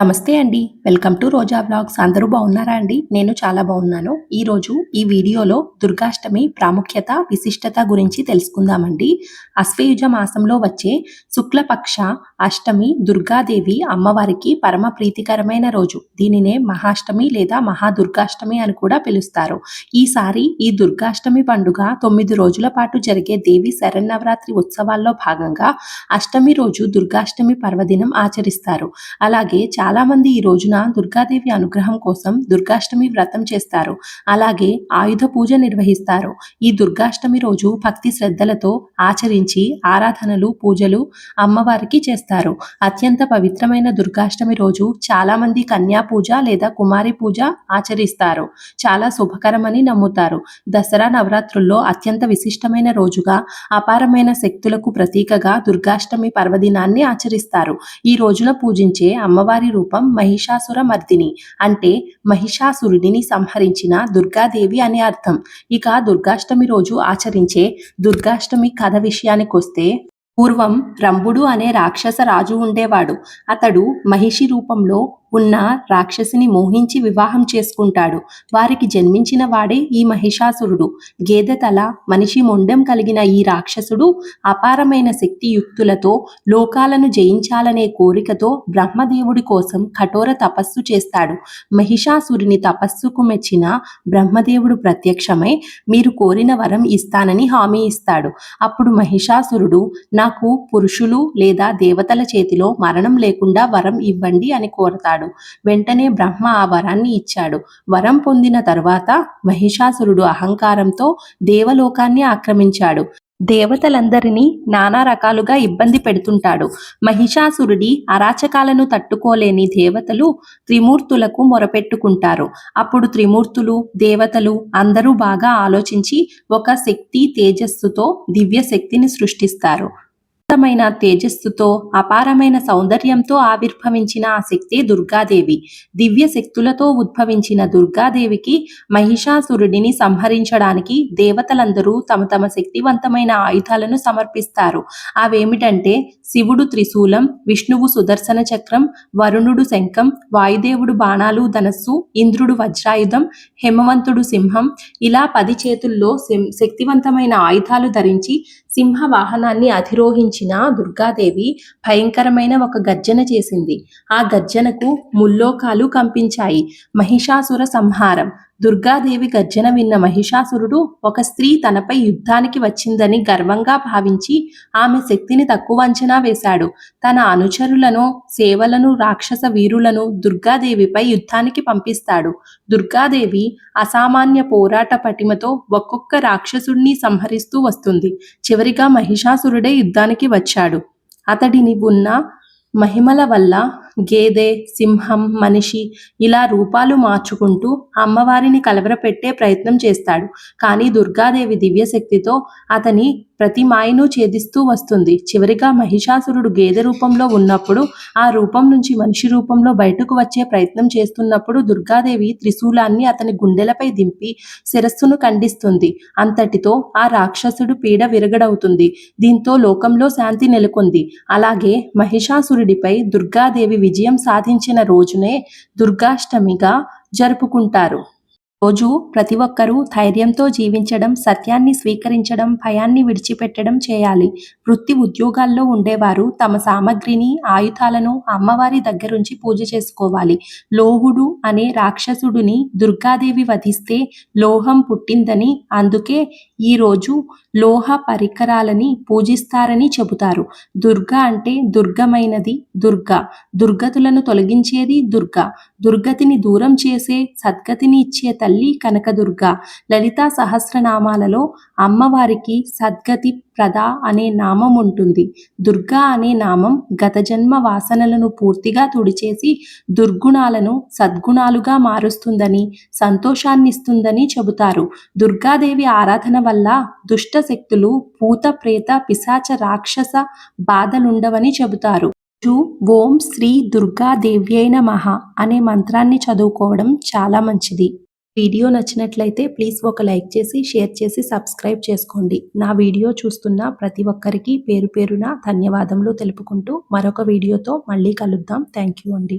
నమస్తే అండి. Welcome to Roja vlogs. అందరూ బాగున్నారా అండి? నేను చాలా బాగున్నాను. ఈరోజు ఈ వీడియోలో దుర్గాష్టమి ప్రాముఖ్యత, విశిష్టత గురించి తెలుసుకుందామండి. అశ్వయుజ మాసంలో వచ్చే శుక్లపక్ష అష్టమి దుర్గాదేవి అమ్మవారికి పరమ ప్రీతికరమైన రోజు. దీనినే మహాష్టమి లేదా మహాదుర్గాష్టమి అని కూడా పిలుస్తారు. ఈసారి ఈ దుర్గాష్టమి పండుగ 9 రోజుల పాటు జరిగే దేవి శరన్నవరాత్రి ఉత్సవాల్లో భాగంగా అష్టమి రోజు దుర్గాష్టమి పర్వదినం ఆచరిస్తారు. అలాగే చాలామంది ఈ రోజున దుర్గాదేవి అనుగ్రహం కోసం దుర్గాష్టమి వ్రతం చేస్తారు. అలాగే ఆయుధ పూజ నిర్వహిస్తారు. ఈ దుర్గాష్టమి రోజు భక్తి శ్రద్ధలతో ఆచరించి ఆరాధనలు, పూజలు అమ్మవారికి చేస్తారు. అత్యంత పవిత్రమైన దుర్గాష్టమి రోజు చాలామంది కన్యా పూజ లేదా కుమారి పూజ ఆచరిస్తారు. చాలా శుభకరమని నమ్ముతారు. దసరా నవరాత్రుల్లో అత్యంత విశిష్టమైన రోజుగా, అపారమైన శక్తులకు ప్రతీకగా దుర్గాష్టమి పర్వదినాన్ని ఆచరిస్తారు. ఈ రోజున పూజించే అమ్మవారి రూపం మహిషాసుర మర్దిని, అంటే మహిషాసురుడిని సంహరించిన దుర్గాదేవి అని అర్థం. ఇక దుర్గాష్టమి రోజు ఆచరించే దుర్గాష్టమి కథ విషయానికొస్తే, పూర్వం రంభుడు అనే రాక్షస రాజు ఉండేవాడు. అతడు మహిషి రూపంలో ఉన్న రాక్షసిని మోహించి వివాహం చేసుకుంటాడు. వారికి జన్మించిన వాడే ఈ మహిషాసురుడు. గేదె తల, మనిషి మొండెం కలిగిన ఈ రాక్షసుడు అపారమైన శక్తియుక్తులతో లోకాలను జయించాలనే కోరికతో బ్రహ్మదేవుడి కోసం కఠోర తపస్సు చేస్తాడు. మహిషాసురుని తపస్సుకు మెచ్చిన బ్రహ్మదేవుడు ప్రత్యక్షమై మీరు కోరిన వరం ఇస్తానని హామీ ఇస్తాడు. అప్పుడు మహిషాసురుడు, నాకు పురుషులు లేదా దేవతల చేతిలో మరణం లేకుండా వరం ఇవ్వండి అని కోరతాడు. వెంటనే బ్రహ్మ ఆ వరాన్ని ఇచ్చాడు. వరం పొందిన తరువాత మహిషాసురుడు అహంకారంతో దేవలోకాన్ని ఆక్రమించాడు. దేవతలందరినీ నానా రకాలుగా ఇబ్బంది పెడుతుంటాడు. మహిషాసురుడి అరాచకాలను తట్టుకోలేని దేవతలు త్రిమూర్తులకు మొరపెట్టుకుంటారు. అప్పుడు త్రిమూర్తులు, దేవతలు అందరూ బాగా ఆలోచించి ఒక శక్తి తేజస్సుతో దివ్య శక్తిని సృష్టిస్తారు. అనంతమైన తేజస్సుతో, అపారమైన సౌందర్యంతో ఆవిర్భవించిన ఆ శక్తి దుర్గాదేవి. దివ్య శక్తులతో ఉద్భవించిన దుర్గాదేవికి మహిషాసురుడిని సంహరించడానికి దేవతలందరూ తమ తమ శక్తివంతమైన ఆయుధాలను సమర్పిస్తారు. అవేమిటంటే శివుడు త్రిశూలం, విష్ణువు సుదర్శన చక్రం, వరుణుడు శంఖం, వాయుదేవుడు బాణాలు ధనస్సు, ఇంద్రుడు వజ్రాయుధం, హేమవంతుడు సింహం. ఇలా 10 చేతుల్లో శక్తివంతమైన ఆయుధాలు ధరించి సింహ వాహనాన్ని అధిరోహించిన దుర్గాదేవి భయంకరమైన ఒక గర్జన చేసింది. ఆ గర్జనకు ముల్లోకాలు కంపించాయి. మహిషాసుర సంహారం. దుర్గాదేవి గర్జన విన్న మహిషాసురుడు ఒక స్త్రీ తనపై యుద్ధానికి వచ్చిందని గర్వంగా భావించి ఆమె శక్తిని తక్కువ అంచనా వేశాడు. తన అనుచరులను, సేవలను, రాక్షస వీరులను దుర్గాదేవిపై యుద్ధానికి పంపిస్తాడు. దుర్గాదేవి అసామాన్య పోరాట పటిమతో ఒక్కొక్క రాక్షసుడిని సంహరిస్తూ వస్తుంది. చివరిగా మహిషాసురుడే యుద్ధానికి వచ్చాడు. అతడిని ఉన్న మహిమల వల్ల గేదె, సింహం, మనిషి ఇలా రూపాలు మార్చుకుంటూ అమ్మవారిని కలవరపెట్టే ప్రయత్నం చేస్తాడు. కానీ దుర్గాదేవి దివ్యశక్తితో అతని ప్రతి మాయను ఛేదిస్తూ వస్తుంది. చివరిగా మహిషాసురుడు గేదె రూపంలో ఉన్నప్పుడు, ఆ రూపం నుంచి మనిషి రూపంలో బయటకు వచ్చే ప్రయత్నం చేస్తున్నప్పుడు దుర్గాదేవి త్రిశూలాన్ని అతని గుండెలపై దింపి శిరస్సును ఖండిస్తుంది. అంతటితో ఆ రాక్షసుడు పీడ విరగడవుతుంది. దీంతో లోకంలో శాంతి నెలకొంది. అలాగే మహిషాసురుడిపై దుర్గాదేవి విజయం సాధించిన రోజునే దుర్గాష్టమిగా జరుపుకుంటారు. రోజు ప్రతి ఒక్కరూ ధైర్యంతో జీవించడం, సత్యాన్ని స్వీకరించడం, భయాన్ని విడిచిపెట్టడం చేయాలి. వృత్తి ఉద్యోగాల్లో ఉండేవారు తమ సామగ్రిని, ఆయుధాలను అమ్మవారి దగ్గరుంచి పూజ చేసుకోవాలి. లోహుడు అనే రాక్షసుడిని దుర్గాదేవి వధిస్తే లోహం పుట్టిందని, అందుకే ఈరోజు లోహ పరికరాలని పూజిస్తారని చెబుతారు. దుర్గా అంటే దుర్గమైనది దుర్గా. దుర్గతులను తొలగించేది దుర్గా. దుర్గతిని దూరం చేసే, సద్గతిని ఇచ్చే తల్లి కనకదుర్గ. లలితా సహస్రనామాలలో అమ్మవారికి సద్గతి ప్రద అనే నామం ఉంటుంది. దుర్గా అనే నామం గత జన్మ వాసనలను పూర్తిగా తుడిచేసి దుర్గుణాలను సద్గుణాలుగా మారుస్తుందని, సంతోషాన్నిస్తుందని చెబుతారు. దుర్గాదేవి ఆరాధన వల్ల దుష్ట శక్తులు, భూత ప్రేత పిశాచ రాక్షస బాధలుండవని చెబుతారు. ఓం శ్రీ దుర్గాదేవ్యై నమః అనే మంత్రాన్ని చదువుకోవడం చాలా మంచిది. వీడియో నచ్చినట్లయితే ప్లీజ్ ఒక లైక్ చేసి, షేర్ చేసి, సబ్స్క్రైబ్ చేసుకోండి. నా వీడియో చూస్తున్న ప్రతి ఒక్కరికి పేరు పేరున ధన్యవాదములు తెలుపుకుంటూ మరొక వీడియోతో మళ్ళీ కలుద్దాం. థ్యాంక్ యూ అండి.